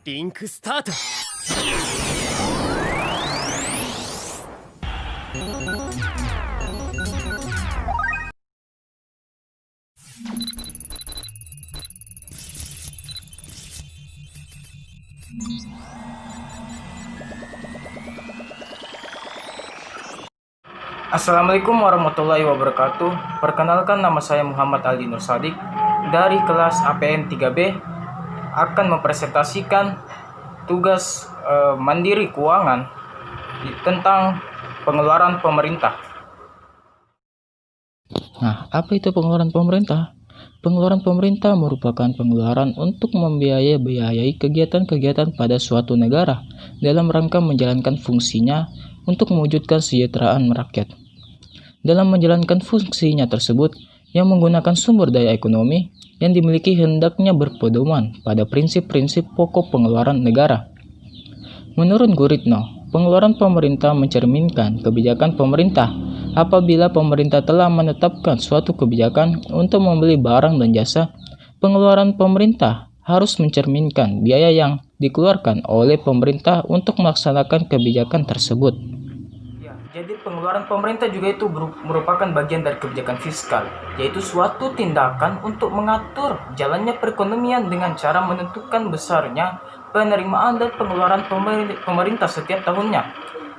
リンクスタート。 Assalamualaikum warahmatullahi wabarakatuh. Perkenalkan, nama saya Muhammad Aldi Nur Sadik dari kelas APN 3B, akan mempresentasikan tugas mandiri keuangan tentang pengeluaran pemerintah. Nah, apa itu pengeluaran pemerintah? Pengeluaran pemerintah merupakan pengeluaran untuk membiayai kegiatan-kegiatan pada suatu negara dalam rangka menjalankan fungsinya untuk mewujudkan kesejahteraan rakyat. Dalam menjalankan fungsinya tersebut, yang menggunakan sumber daya ekonomi yang dimiliki hendaknya berpedoman pada prinsip-prinsip pokok pengeluaran negara. Menurut Guritno, pengeluaran pemerintah mencerminkan kebijakan pemerintah. Apabila pemerintah telah menetapkan suatu kebijakan untuk membeli barang dan jasa, pengeluaran pemerintah harus mencerminkan biaya yang dikeluarkan oleh pemerintah untuk melaksanakan kebijakan tersebut. Jadi pengeluaran pemerintah juga itu merupakan bagian dari kebijakan fiskal, yaitu suatu tindakan untuk mengatur jalannya perekonomian dengan cara menentukan besarnya penerimaan dan pengeluaran pemerintah setiap tahunnya,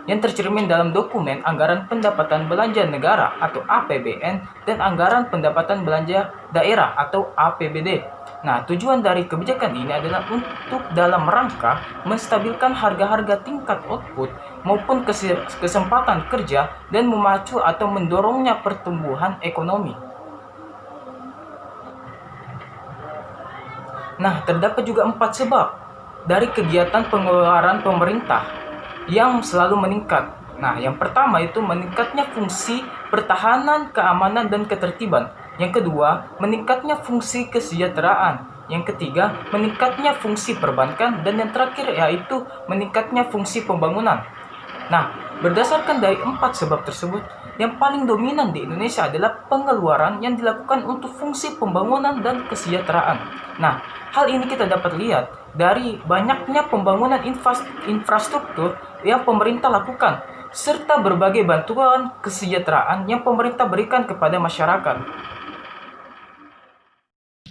yang tercermin dalam dokumen Anggaran Pendapatan Belanja Negara atau APBN dan Anggaran Pendapatan Belanja Daerah atau APBD. Nah, tujuan dari kebijakan ini adalah untuk dalam rangka menstabilkan harga-harga tingkat output maupun kesempatan kerja dan memacu atau mendorongnya pertumbuhan ekonomi. Nah, terdapat juga 4 sebab dari kegiatan pengeluaran pemerintah yang selalu meningkat. Nah, yang pertama itu meningkatnya fungsi pertahanan, keamanan, dan ketertiban. Yang kedua, meningkatnya fungsi kesejahteraan. Yang ketiga, meningkatnya fungsi perbankan. Dan yang terakhir yaitu meningkatnya fungsi pembangunan. Nah, berdasarkan dari 4 sebab tersebut, yang paling dominan di Indonesia adalah pengeluaran yang dilakukan untuk fungsi pembangunan dan kesejahteraan. Nah, hal ini kita dapat lihat dari banyaknya pembangunan infrastruktur yang pemerintah lakukan, serta berbagai bantuan kesejahteraan yang pemerintah berikan kepada masyarakat.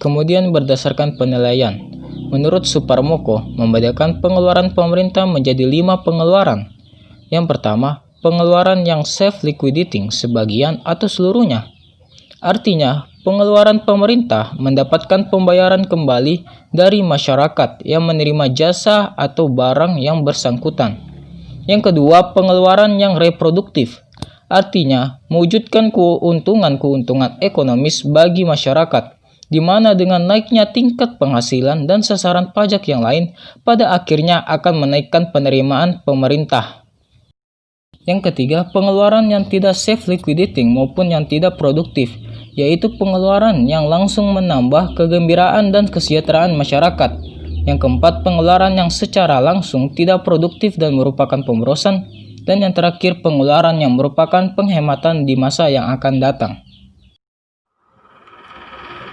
Kemudian berdasarkan penilaian, menurut Suparmoko membedakan pengeluaran pemerintah menjadi 5 pengeluaran. Yang pertama, pengeluaran yang self-liquidating sebagian atau seluruhnya. Artinya, pengeluaran pemerintah mendapatkan pembayaran kembali dari masyarakat yang menerima jasa atau barang yang bersangkutan. Yang kedua, pengeluaran yang reproduktif. Artinya, mewujudkan keuntungan ekonomis bagi masyarakat, di mana dengan naiknya tingkat penghasilan dan sasaran pajak yang lain, pada akhirnya akan menaikkan penerimaan pemerintah. Yang ketiga, pengeluaran yang tidak self-liquidating maupun yang tidak produktif, yaitu pengeluaran yang langsung menambah kegembiraan dan kesejahteraan masyarakat. Yang keempat, pengeluaran yang secara langsung tidak produktif dan merupakan pemborosan. Dan yang terakhir, pengeluaran yang merupakan penghematan di masa yang akan datang.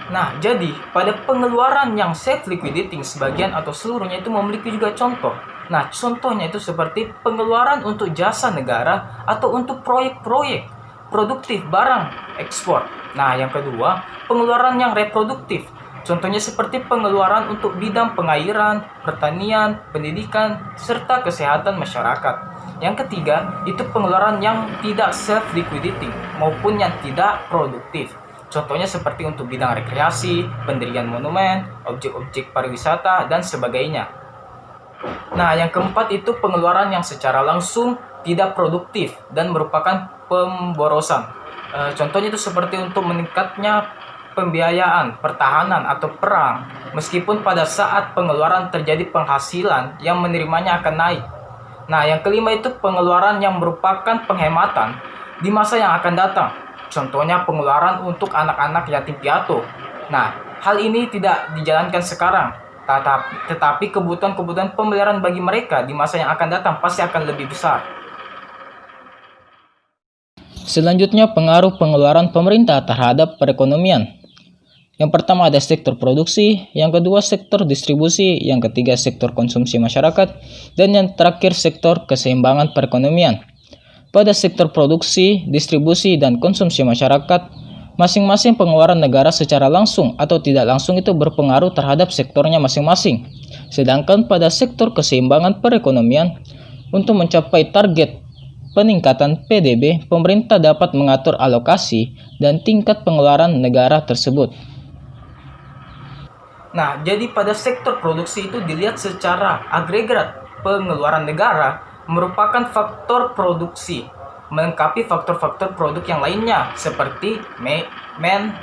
Nah, jadi pada pengeluaran yang self-liquidating sebagian atau seluruhnya itu memiliki juga contoh. Nah, contohnya itu seperti pengeluaran untuk jasa negara atau untuk proyek-proyek produktif barang ekspor. Nah, yang kedua, pengeluaran yang reproduktif. Contohnya seperti pengeluaran untuk bidang pengairan, pertanian, pendidikan, serta kesehatan masyarakat. Yang ketiga, itu pengeluaran yang tidak self-liquidating maupun yang tidak produktif. Contohnya seperti untuk bidang rekreasi, pendirian monumen, objek-objek pariwisata, dan sebagainya. Nah, yang keempat itu pengeluaran yang secara langsung tidak produktif dan merupakan pemborosan. Contohnya itu seperti untuk meningkatnya pembiayaan, pertahanan, atau perang, meskipun pada saat pengeluaran terjadi penghasilan yang menerimanya akan naik. Nah, yang kelima itu pengeluaran yang merupakan penghematan di masa yang akan datang. Contohnya pengeluaran untuk anak-anak yatim piatu. Nah, hal ini tidak dijalankan sekarang, tetapi kebutuhan-kebutuhan pemeliharaan bagi mereka di masa yang akan datang pasti akan lebih besar. Selanjutnya, pengaruh pengeluaran pemerintah terhadap perekonomian. Yang pertama ada sektor produksi, yang kedua sektor distribusi, yang ketiga sektor konsumsi masyarakat, dan yang terakhir sektor keseimbangan perekonomian. Pada sektor produksi, distribusi, dan konsumsi masyarakat, masing-masing pengeluaran negara secara langsung atau tidak langsung itu berpengaruh terhadap sektornya masing-masing. Sedangkan pada sektor keseimbangan perekonomian, untuk mencapai target peningkatan PDB, pemerintah dapat mengatur alokasi dan tingkat pengeluaran negara tersebut. Nah, jadi pada sektor produksi itu dilihat secara agregat pengeluaran negara merupakan faktor produksi, melengkapi faktor-faktor produk yang lainnya seperti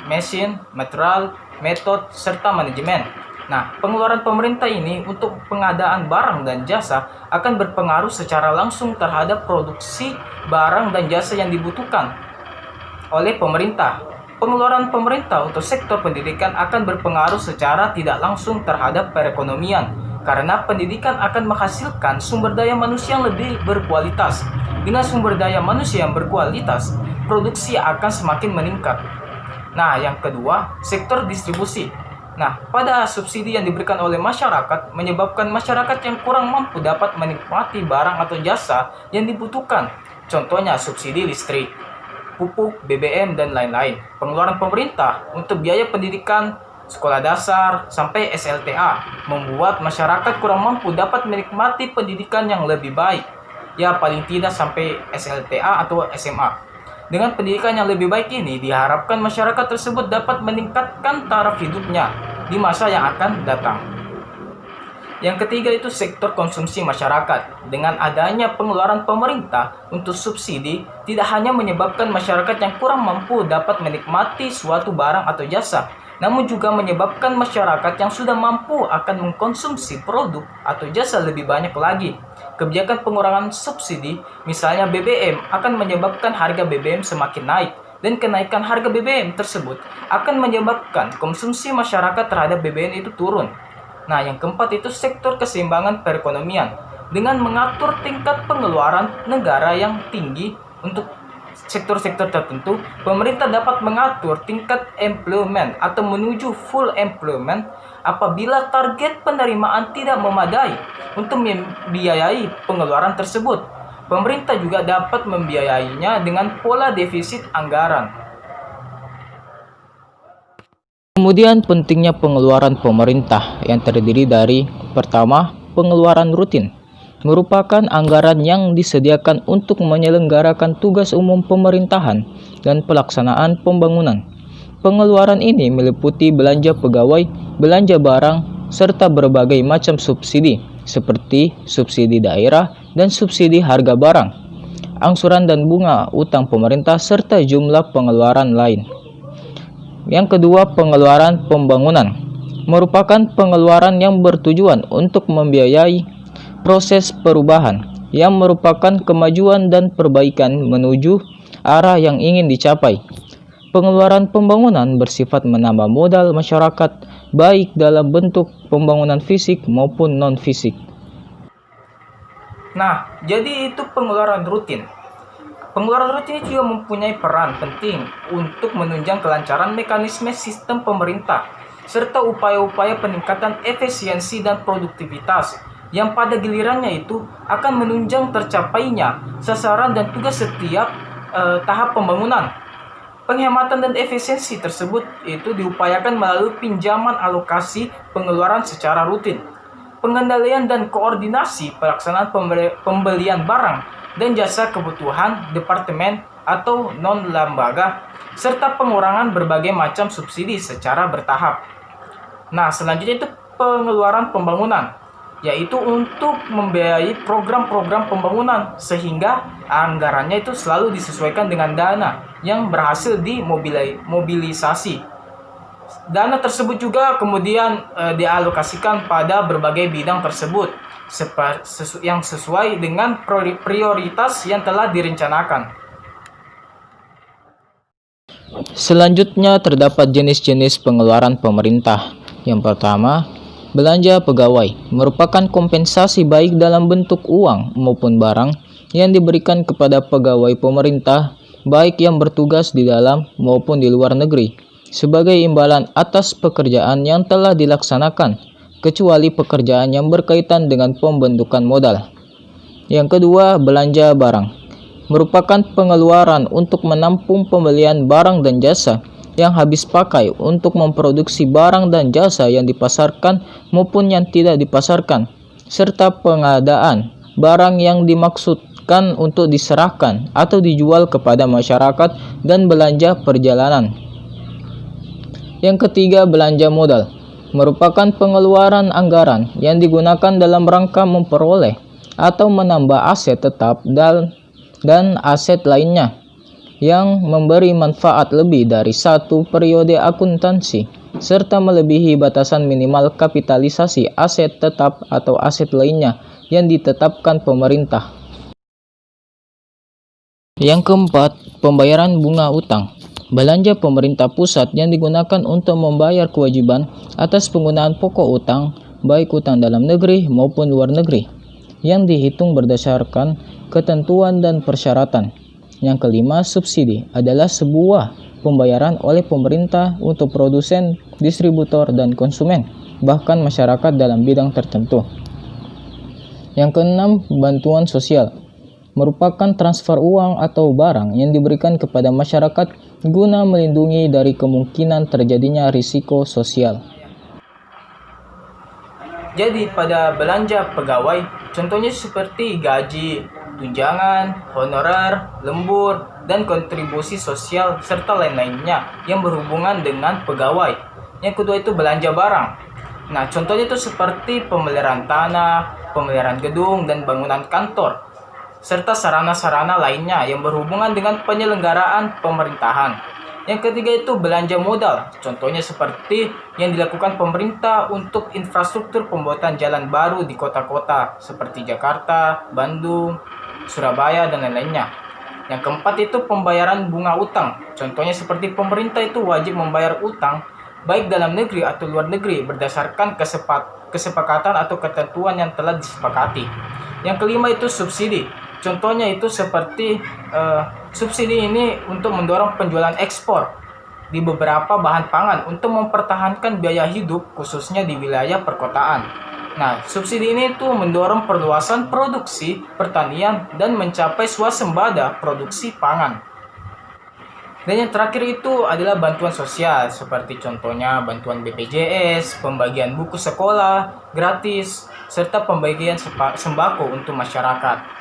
mesin, material, metode, serta manajemen. Nah, pengeluaran pemerintah ini untuk pengadaan barang dan jasa akan berpengaruh secara langsung terhadap produksi barang dan jasa yang dibutuhkan oleh pemerintah. Pengeluaran pemerintah untuk sektor pendidikan akan berpengaruh secara tidak langsung terhadap perekonomian, karena pendidikan akan menghasilkan sumber daya manusia yang lebih berkualitas. Dengan sumber daya manusia yang berkualitas, produksi akan semakin meningkat. Nah, yang kedua, sektor distribusi. Nah, pada subsidi yang diberikan oleh masyarakat menyebabkan masyarakat yang kurang mampu dapat menikmati barang atau jasa yang dibutuhkan. Contohnya subsidi listrik, pupuk, BBM, dan lain-lain. Pengeluaran pemerintah untuk biaya pendidikan, sekolah dasar, sampai SLTA membuat masyarakat kurang mampu dapat menikmati pendidikan yang lebih baik. Ya, paling tidak sampai SLTA atau SMA. Dengan pendidikan yang lebih baik ini, diharapkan masyarakat tersebut dapat meningkatkan taraf hidupnya di masa yang akan datang. Yang ketiga itu sektor konsumsi masyarakat. Dengan adanya pengeluaran pemerintah untuk subsidi, tidak hanya menyebabkan masyarakat yang kurang mampu dapat menikmati suatu barang atau jasa, namun juga menyebabkan masyarakat yang sudah mampu akan mengkonsumsi produk atau jasa lebih banyak lagi. Kebijakan pengurangan subsidi, misalnya BBM, akan menyebabkan harga BBM semakin naik, dan kenaikan harga BBM tersebut akan menyebabkan konsumsi masyarakat terhadap BBM itu turun. Nah, yang keempat itu sektor keseimbangan perekonomian. Dengan mengatur tingkat pengeluaran negara yang tinggi untuk sektor-sektor tertentu, pemerintah dapat mengatur tingkat employment atau menuju full employment apabila target penerimaan tidak memadai untuk membiayai pengeluaran tersebut. Pemerintah juga dapat membiayainya dengan pola defisit anggaran. Kemudian pentingnya pengeluaran pemerintah yang terdiri dari pertama, pengeluaran rutin merupakan anggaran yang disediakan untuk menyelenggarakan tugas umum pemerintahan dan pelaksanaan pembangunan. Pengeluaran ini meliputi belanja pegawai, belanja barang, serta berbagai macam subsidi seperti subsidi daerah dan subsidi harga barang, angsuran dan bunga utang pemerintah, serta jumlah pengeluaran lain. Yang kedua, pengeluaran pembangunan merupakan pengeluaran yang bertujuan untuk membiayai proses perubahan yang merupakan kemajuan dan perbaikan menuju arah yang ingin dicapai. Pengeluaran pembangunan bersifat menambah modal masyarakat baik dalam bentuk pembangunan fisik maupun non-fisik. Nah, jadi itu pengeluaran rutin. Pengeluaran rutin juga mempunyai peran penting untuk menunjang kelancaran mekanisme sistem pemerintah, serta upaya-upaya peningkatan efisiensi dan produktivitas, yang pada gilirannya itu akan menunjang tercapainya sasaran dan tugas setiap tahap pembangunan. Penghematan dan efisiensi tersebut itu diupayakan melalui pinjaman alokasi pengeluaran secara rutin, pengendalian dan koordinasi pelaksanaan pembelian barang dan jasa kebutuhan departemen atau non-lembaga, serta pengurangan berbagai macam subsidi secara bertahap. Nah, selanjutnya itu pengeluaran pembangunan, yaitu untuk membiayai program-program pembangunan sehingga anggarannya itu selalu disesuaikan dengan dana yang berhasil dimobilisasi. Dana tersebut juga kemudian dialokasikan pada berbagai bidang tersebut yang sesuai dengan prioritas yang telah direncanakan. Selanjutnya terdapat jenis-jenis pengeluaran pemerintah. Yang pertama, belanja pegawai merupakan kompensasi baik dalam bentuk uang maupun barang yang diberikan kepada pegawai pemerintah baik yang bertugas di dalam maupun di luar negeri sebagai imbalan atas pekerjaan yang telah dilaksanakan, kecuali pekerjaan yang berkaitan dengan pembentukan modal. Yang kedua, belanja barang merupakan pengeluaran untuk menampung pembelian barang dan jasa yang habis pakai untuk memproduksi barang dan jasa yang dipasarkan maupun yang tidak dipasarkan, serta pengadaan barang yang dimaksudkan untuk diserahkan atau dijual kepada masyarakat dan belanja perjalanan. Yang ketiga, belanja modal merupakan pengeluaran anggaran yang digunakan dalam rangka memperoleh atau menambah aset tetap dan aset lainnya yang memberi manfaat lebih dari satu periode akuntansi, serta melebihi batasan minimal kapitalisasi aset tetap atau aset lainnya yang ditetapkan pemerintah. Yang keempat, pembayaran bunga utang. Belanja pemerintah pusat yang digunakan untuk membayar kewajiban atas penggunaan pokok utang, baik utang dalam negeri maupun luar negeri, yang dihitung berdasarkan ketentuan dan persyaratan. Yang kelima, subsidi adalah sebuah pembayaran oleh pemerintah untuk produsen, distributor, dan konsumen, bahkan masyarakat dalam bidang tertentu. Yang keenam, bantuan sosial merupakan transfer uang atau barang yang diberikan kepada masyarakat guna melindungi dari kemungkinan terjadinya risiko sosial. Jadi pada belanja pegawai, contohnya seperti gaji, tunjangan, honorer, lembur, dan kontribusi sosial serta lain-lainnya yang berhubungan dengan pegawai. Yang kedua itu belanja barang. Nah, contohnya itu seperti pemeliharaan tanah, pemeliharaan gedung dan bangunan kantor, serta sarana-sarana lainnya yang berhubungan dengan penyelenggaraan pemerintahan. Yang ketiga itu belanja modal, contohnya seperti yang dilakukan pemerintah untuk infrastruktur pembuatan jalan baru di kota-kota seperti Jakarta, Bandung, Surabaya, dan lain-lainnya. Yang keempat itu pembayaran bunga utang, contohnya seperti pemerintah itu wajib membayar utang baik dalam negeri atau luar negeri berdasarkan kesepakatan atau ketentuan yang telah disepakati. Yang kelima itu subsidi. Contohnya itu seperti subsidi ini untuk mendorong penjualan ekspor di beberapa bahan pangan untuk mempertahankan biaya hidup khususnya di wilayah perkotaan. Nah, subsidi ini tuh mendorong perluasan produksi pertanian dan mencapai swasembada produksi pangan. Dan yang terakhir itu adalah bantuan sosial, seperti contohnya bantuan BPJS, pembagian buku sekolah gratis, serta pembagian sembako untuk masyarakat.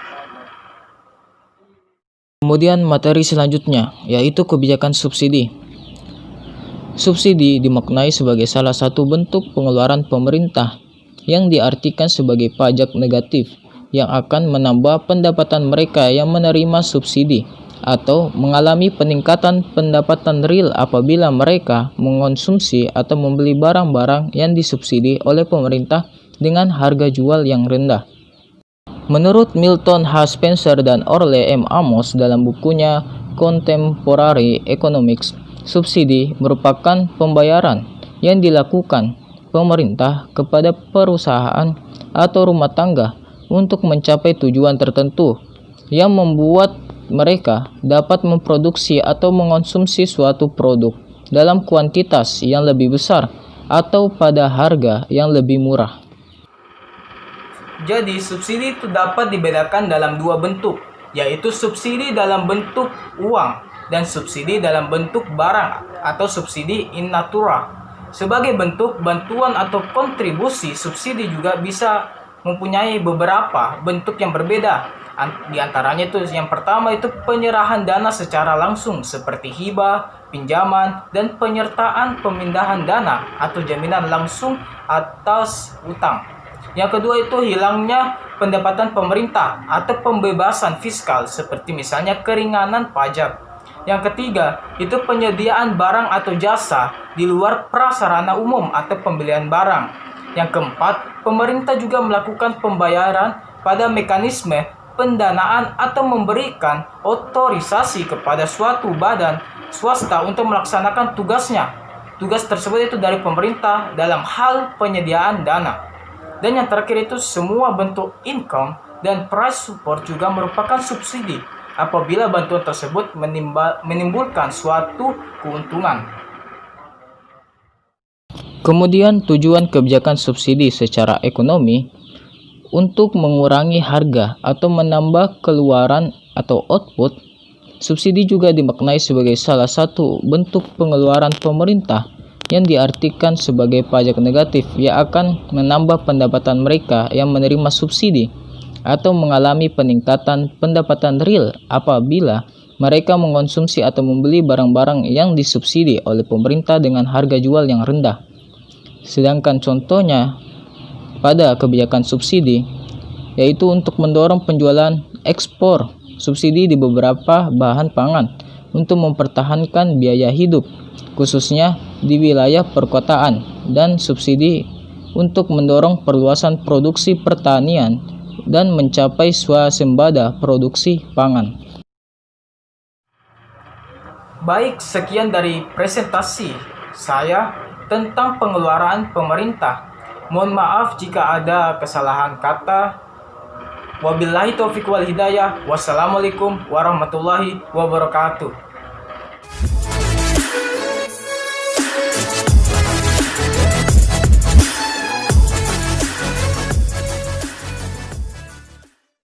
Kemudian materi selanjutnya, yaitu kebijakan subsidi. Subsidi dimaknai sebagai salah satu bentuk pengeluaran pemerintah yang diartikan sebagai pajak negatif yang akan menambah pendapatan mereka yang menerima subsidi atau mengalami peningkatan pendapatan real apabila mereka mengonsumsi atau membeli barang-barang yang disubsidi oleh pemerintah dengan harga jual yang rendah. Menurut Milton H. Spencer dan Orle M. Amos dalam bukunya Contemporary Economics, subsidi merupakan pembayaran yang dilakukan pemerintah kepada perusahaan atau rumah tangga untuk mencapai tujuan tertentu yang membuat mereka dapat memproduksi atau mengonsumsi suatu produk dalam kuantitas yang lebih besar atau pada harga yang lebih murah. Jadi, subsidi itu dapat dibedakan dalam dua bentuk, yaitu subsidi dalam bentuk uang dan subsidi dalam bentuk barang atau subsidi in natura. Sebagai bentuk bantuan atau kontribusi, subsidi juga bisa mempunyai beberapa bentuk yang berbeda. Di antaranya itu yang pertama itu penyerahan dana secara langsung seperti hibah, pinjaman, dan penyertaan pemindahan dana atau jaminan langsung atas utang. Yang kedua itu hilangnya pendapatan pemerintah atau pembebasan fiskal seperti misalnya keringanan pajak. Yang ketiga itu penyediaan barang atau jasa di luar prasarana umum atau pembelian barang. Yang keempat, pemerintah juga melakukan pembayaran pada mekanisme pendanaan atau memberikan otorisasi kepada suatu badan swasta untuk melaksanakan tugasnya. Tugas tersebut itu dari pemerintah dalam hal penyediaan dana. Dan yang terakhir itu semua bentuk income dan price support juga merupakan subsidi apabila bantuan tersebut menimbulkan suatu keuntungan. Kemudian tujuan kebijakan subsidi secara ekonomi untuk mengurangi harga atau menambah keluaran atau output. Subsidi juga dimaknai sebagai salah satu bentuk pengeluaran pemerintah yang diartikan sebagai pajak negatif yang akan menambah pendapatan mereka yang menerima subsidi atau mengalami peningkatan pendapatan real apabila mereka mengonsumsi atau membeli barang-barang yang disubsidi oleh pemerintah dengan harga jual yang rendah. Sedangkan contohnya pada kebijakan subsidi yaitu untuk mendorong penjualan ekspor subsidi di beberapa bahan pangan untuk mempertahankan biaya hidup khususnya di wilayah perkotaan, dan subsidi untuk mendorong perluasan produksi pertanian dan mencapai swasembada produksi pangan. Baik, sekian dari presentasi saya tentang pengeluaran pemerintah. Mohon maaf jika ada kesalahan kata. Wabillahi taufiq wal hidayah. Wassalamualaikum warahmatullahi wabarakatuh.